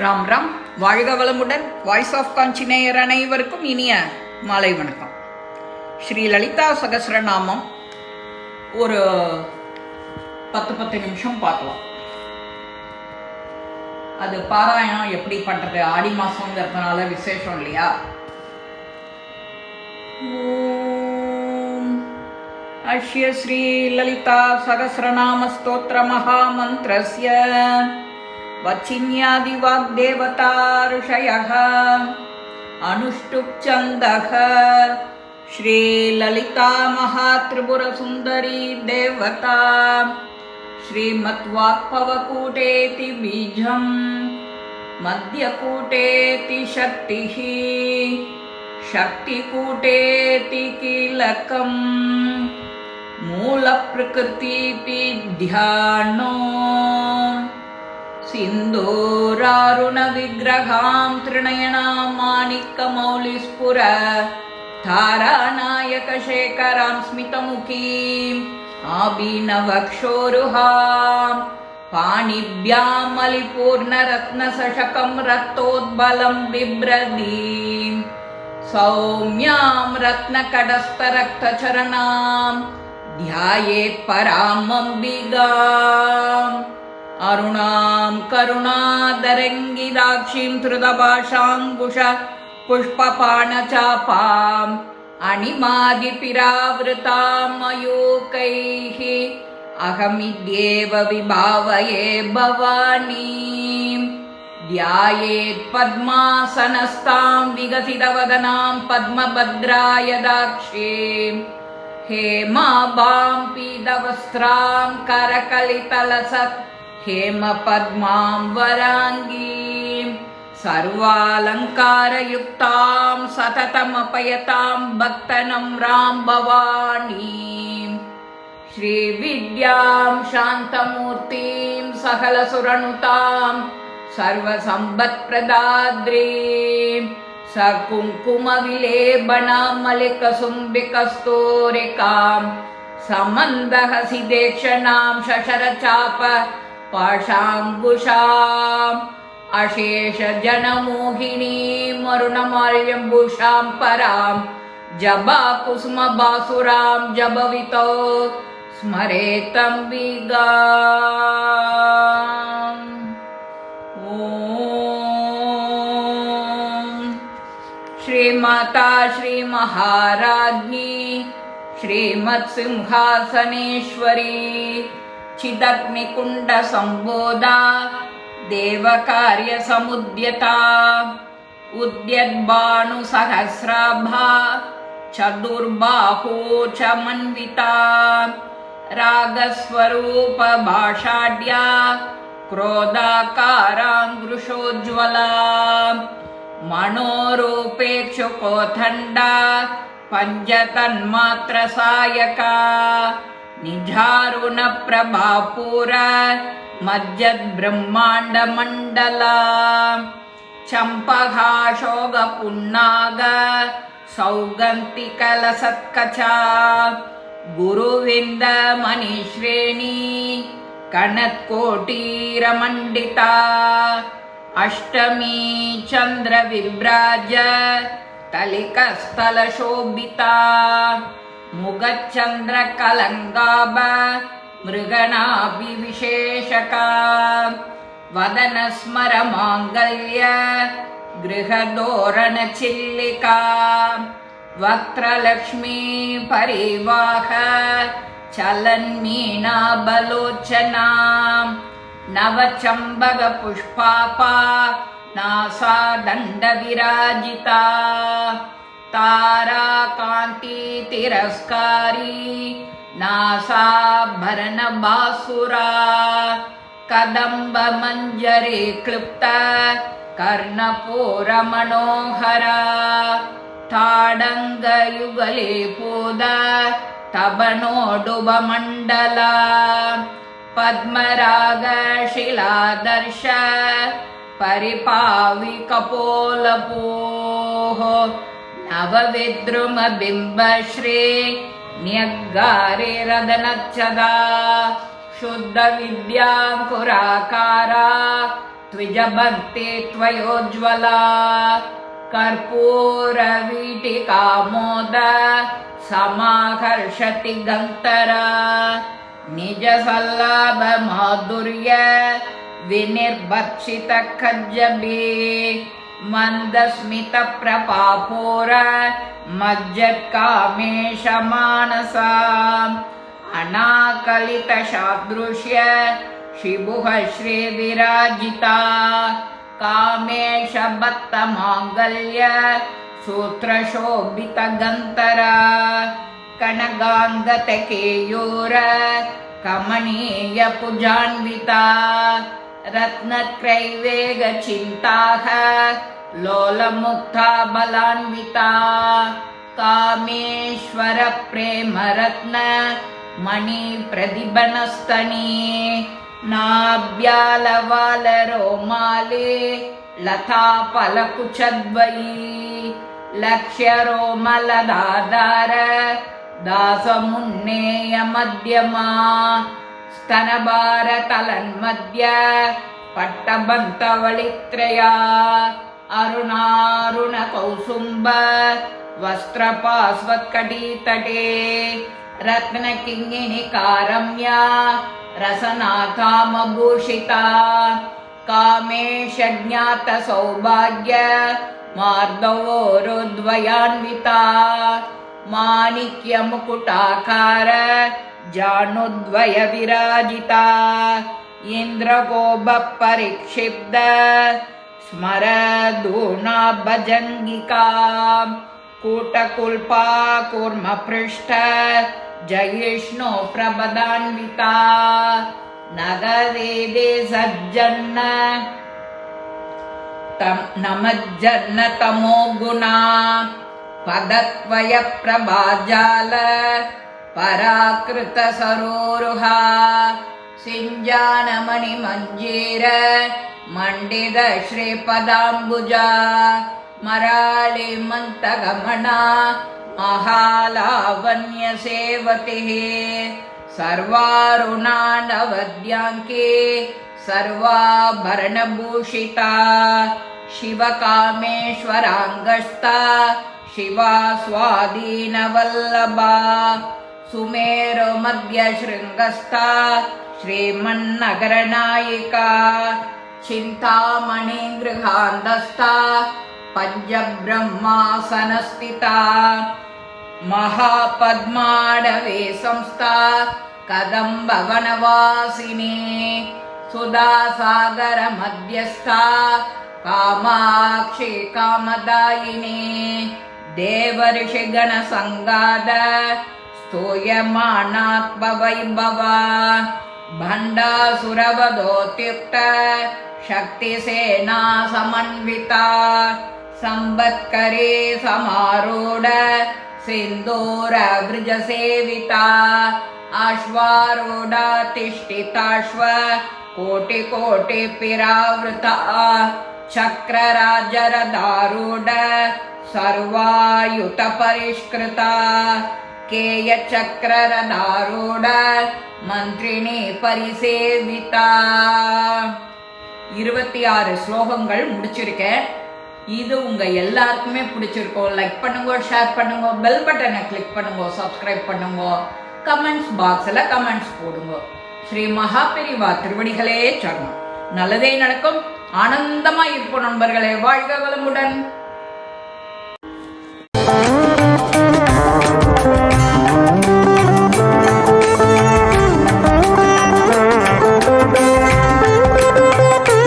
ராம் ராம். வாழ்க வளமுடன். Voice of காஞ்சி நேயர் அனைவருக்கும் இனிய மாலை வணக்கம். ஸ்ரீ லலிதா சகஸ்ரநாமம் ஒரு 10 நிமிஷம் பார்க்கலாம். அது பாராயணம் எப்படி பண்றது, ஆடி மாசம்ங்கிறதுனால விசேஷம் இல்லையா. அஷ்ய ஸ்ரீ லலிதா சகஸ்ரநாம ஸ்தோத்திர மகாமந்திரஸ்ய வச்சின்யாதி வாக்தேவதா ऋषयः अनुष्टुप् छन्दः श्री ललिता महात्रिपुर सुंदरी देवता श्रीमद्वाक्पवकूटेति बीजं मध्यकूटेति शक्तिः शक्तिकूटेति कीलकं मूलप्रकृतिपि ध्यानो सिन्दूरारुण विग्रहां त्रिनयनां माणिक्यमौलिस्फुर तारानायकशेखरां स्मितमुखीं आभीनवक्षोरुहां पाणिभ्यां मलिपूर्णरत्नसशकं रक्तोद्बलं बिभ्रतीं सौम्यां रत्नकटस्थरक्तचरणां ध्यायेत् परामम्बिकाम् अरुणां करुणादरङ्गिदाक्षीं धृतभाषाङ्कुश पुष्पपाणचापाम् अणिमादिपिरावृतां मयूकैः अहमिद्येव विभावये भवानीं ध्यायेत् पद्मासनस्तां विकसितवदनां पद्मभद्रायदाक्षीं हेमाभां पीतवस्त्रां करकलितलसत् हेमपद्मां वराङ्गीं सर्वालङ्कारयुक्तां सततमपयतां भक्तनम्रां भवानीं श्रीविद्यां शान्तमूर्तिं सकलसुरनुतां सर्वसम्पत्प्रदाद्रीं सकुङ्कुमविलेपनां मलिकसुम्बिकस्तूरिकां समन्दहसिदेक्षणां शशरचाप पाशाङ्कुशाम् अशेषजनमोहिनीं अरुणमाल्यम्बुषां परां जबाकुसुमबासुरां जबवितो स्मरेतम्बिकाम्। ॐ श्रीमाता श्रीमहाराज्ञी श्रीमत्सिंहासनेश्वरी चिदग्निकुण्ड संबोधा देवकार्यसमुद्यता उद्यद्भानुसहस्राभा चतुर्बाहू च मन्विता रागस्वरूप भाषाढ्या क्रोधाकाराङ्गृशोज्ज्वला मनोरूपेक्षुकोथण्डा पञ्चतन्मात्रसायका निजारुण प्रभापूर मज्जद्ब्रह्माण्डमण्डला चम्पकाशोकपुन्नाग सौगन्तिकलसत्कचा गुरुविन्दमणिश्रेणी कणत्कोटीरमण्डिता अष्टमी चन्द्रविभ्राज तलिकस्थलशोभिता मुगचन्द्रकलङ्गाभ मृगणाभिविशेषका वदनस्मरमाङ्गल्य गृहदोरणचिल्लिका वक्त्रलक्ष्मी परिवाह चलन्मीनाबलोचना नवचम्बकपुष्पापा नासादण्डविराजिता ताराकान्ति तिरस्कारी नासाभरणबासुरा कदम्बमञ्जरे क्लुप्त कर्णपूरमनोहरा ताडङ्गयुगले पूद तबनोडुबमण्डला पद्मरागशिलादर्श परिपाविकपोलपोः नवविद्रुमबिम्बश्री न्यग्गारिरदनच्छदा शुद्धविद्याङ्कुराकारा त्विजभक्ति त्वयोज्ज्वला कर्पूरवीटिका मोद समाकर्षति गन्तरा निजसल्लाभ माधुर्य विनिर्भर्षित खज्जबी मन्दस्मित प्रपापोर मज्जत्कामेश मानसा अनाकलित सादृश्य शिबुः श्रीविराजिता कामेश बत्त माङ्गल्य सूत्रशोभित गन्तरा कनगाङ्गत केयूर कमनीय पुजान्विता रत्नत्रैवेग चिन्ताः लोलमुक्ता बलान्विता कामेश्वर प्रेम रत्न मणि प्रतिबनस्तनी नाभ्यालवाल रोमाले लता पलकुचद्वयी लक्ष्य रोमलदाधार दासमुन्नेय मध्यमा स्तनभार तलन्मध्य पट्टबन्तवलित्रया अरुणारुण कौसुम्ब वस्त्रपास्वत्कटीतटे रत्नकिङ्गिणी कारम्या रसनाकामभूषिता कामेश ज्ञात सौभाग्य मार्दवोरुद्वयान्विता माणिक्य मुकुटाकार जानुद्वय विराजिता इन्द्रगोप परिक्षिप्त स्मरदूना भजङ्गिका कूटकुल्पा कूर्मपृष्ठ जयिष्णु प्रबदान्विता नगवेदे सज्जन्न नमज्जन्न तमो गुणा पदत्वय प्रभाजाल पराकृत सरोरुहा सिञ्जानमणि मञ्जीर मण्डित श्रीपदाम्बुजा मराळि मन्तगमना महालावण्य सेवतिः सर्वारुणानवद्यांके सर्वाभरणभूषिता शिवकामेश्वराङ्गस्ता शिवा स्वाधीनवल्लभा सुमेरु मध्यशृङ्गस्था श्रीमन्नगरनायिका चिन्तामणि गृहान्धस्था पञ्चब्रह्मासनस्थिता महापद्माडवे संस्था कदम्बवनवासिनी सुधासागर मध्यस्था कामाक्षी कामदायिनी देवर्षिगण संगाद स्तूयमानात्मवैभवा भण्डासुरवधोत्युक्त शक्तिसेना समन्विता संवत्करे समारूढ सिन्दूर वृजसेविता अश्वारूढा तिष्ठिताश्व कोटिकोटिपिरावृता चक्रराजरदारूढ सर्वायुत परिष्कृता केयचक्ररदारूढ மந்திரிணி பரிசேவிதா. 26 ஸ்லோகங்கள் முடிச்சிருக்கேன். இது உங்க எல்லாருக்குமே பிடிச்சிருக்கும். லைக் பண்ணுங்க, ஷேர் பண்ணுங்க, பெல் பட்டனை கிளிக் பண்ணுங்க, சப்ஸ்கிரைப் பண்ணுங்க, கமெண்ட்ஸ் பாக்ஸ்ல கமெண்ட்ஸ் போடுங்க. ஸ்ரீ மகாபெரிவா திருவடிகளே சரணம். நல்லதே நடக்கும். ஆனந்தமா இருப்போம் நண்பர்களே. வாழ்க வளமுடன்.